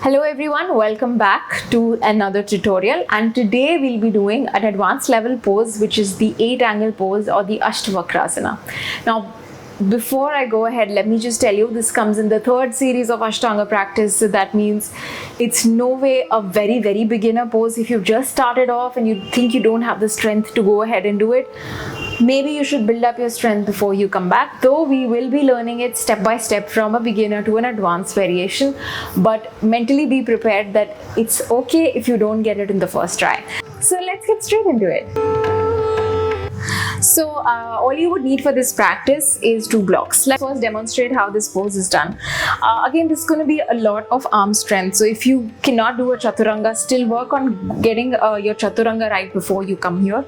Hello everyone, welcome back to another tutorial, and today we'll be doing an advanced level pose, which is the 8-angle pose or the Ashtavakrasana. Now before I go ahead, let me just tell you, this comes in the third series of Ashtanga practice, so that means it's no way a very beginner pose. If you've just started off and you think you don't have the strength to go ahead and do it, maybe you should build up your strength before you come back, though we will be learning it step by step from a beginner to an advanced variation. But mentally be prepared that it's okay if you don't get it in the first try. So let's get straight into it. So all you would need for this practice is 2 blocks. Let's first demonstrate how this pose is done. Again, this is going to be a lot of arm strength. So if you cannot do a Chaturanga, still work on getting your Chaturanga right before you come here.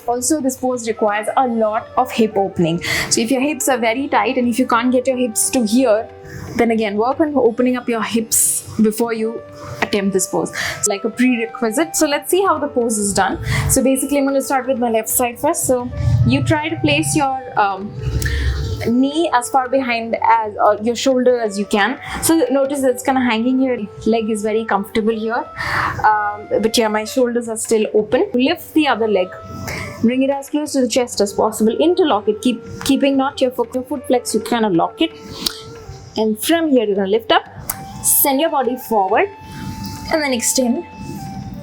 Also, this pose requires a lot of hip opening. So if your hips are very tight and if you can't get your hips to here, then again work on opening up your hips before you attempt this pose. It's like a prerequisite. So let's see how the pose is done. So basically I'm going to start with my left side first. So you try to place your knee as far behind as your shoulder as you can. So notice that it's kind of hanging here. Leg is very comfortable here, but yeah, my shoulders are still open. Lift the other leg, bring it as close to the chest as possible, interlock it, keeping not your foot flex, you kind of lock it, and from here you're going to lift up, send your body forward, and then extend,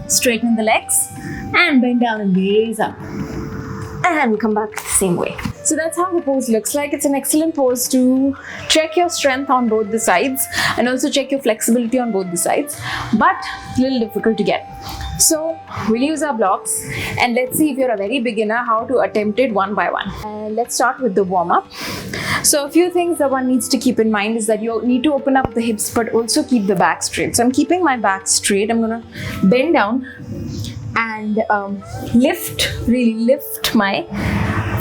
straighten the legs, and bend down and gaze up, and come back the same way. So that's how the pose looks like. It's an excellent pose to check your strength on both the sides and also check your flexibility on both the sides, but a little difficult to get. So we'll use our blocks, and let's see if you're a very beginner how to attempt it one by one. And let's start with the warm-up. So a few things that one needs to keep in mind is that you need to open up the hips but also keep the back straight. So I'm keeping my back straight. I'm gonna bend down and really lift my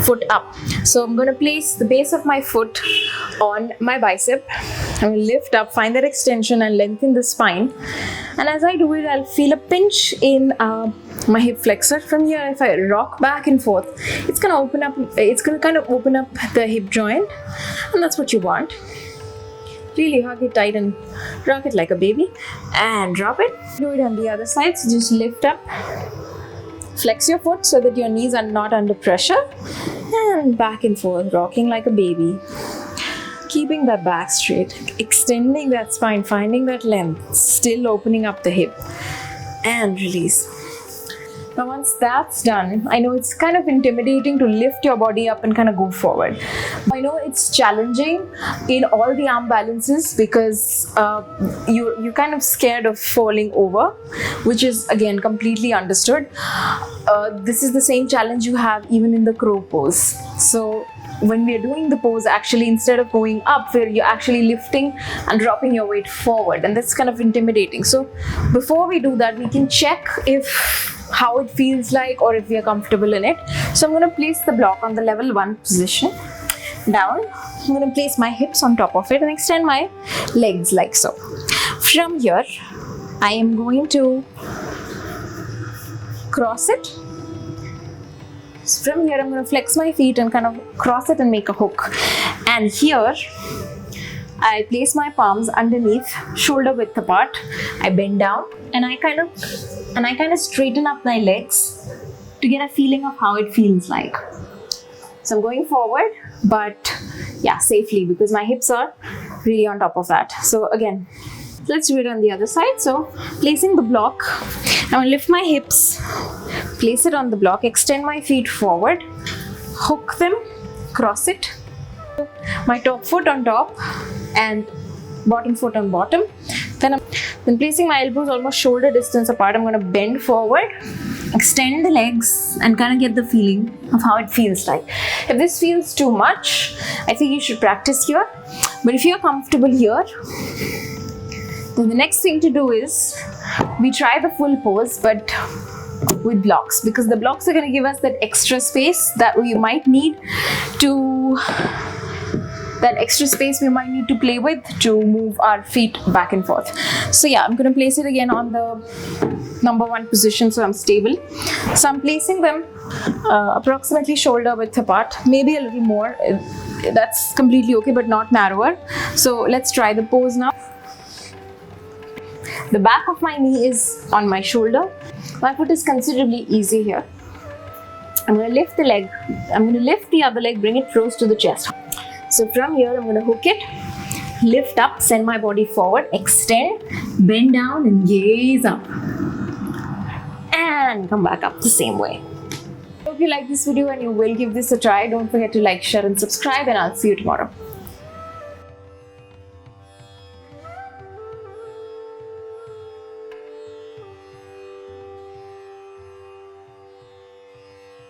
foot up. So I'm going to place the base of my foot on my bicep. I'm going to lift up, find that extension and lengthen the spine. And as I do it, I'll feel a pinch in my hip flexor. From here, if I rock back and forth, it's going to open up. It's going to kind of open up the hip joint, and that's what you want. Really hug it tight and rock it like a baby, and drop it. Do it on the other side. So just lift up. Flex your foot so that your knees are not under pressure, and back and forth, rocking like a baby. Keeping that back straight, extending that spine, finding that length, still opening up the hip, and release. Now once that's done, I know it's kind of intimidating to lift your body up and kind of go forward. I know it's challenging in all the arm balances because you're kind of scared of falling over, which is again completely understood. This is the same challenge you have even in the crow pose. So when we're doing the pose, actually instead of going up, where you're actually lifting and dropping your weight forward, and that's kind of intimidating. So before we do that, we can check how it feels like or if we are comfortable in it. So I'm going to place the block on the level 1 position down. I'm going to place my hips on top of it and extend my legs like so. From here, I am going to cross it. So from here, I'm going to flex my feet and kind of cross it and make a hook. And here, I place my palms underneath, shoulder width apart. I bend down and I kind of straighten up my legs to get a feeling of how it feels like. So I'm going forward, but yeah, safely, because my hips are really on top of that. So again, let's do it on the other side. So placing the block, I'm going to lift my hips, place it on the block, extend my feet forward, hook them, cross it. My top foot on top and bottom foot on bottom. Then placing my elbows almost shoulder distance apart, I'm going to bend forward, extend the legs and kind of get the feeling of how it feels like. If this feels too much, I think you should practice here. But if you're comfortable here, then the next thing to do is we try the full pose but with blocks, because the blocks are going to give us that extra space that we might need to play with to move our feet back and forth. So yeah, I'm going to place it again on the number 1 position so I'm stable. So I'm placing them approximately shoulder width apart, maybe a little more. That's completely okay, but not narrower. So let's try the pose now. The back of my knee is on my shoulder. My foot is considerably easy here. I'm going to lift the leg. I'm going to lift the other leg, bring it close to the chest. So from here, I'm going to hook it, lift up, send my body forward, extend, bend down and gaze up. And come back up the same way. Hope you like this video and you will give this a try. Don't forget to like, share and subscribe, and I'll see you tomorrow.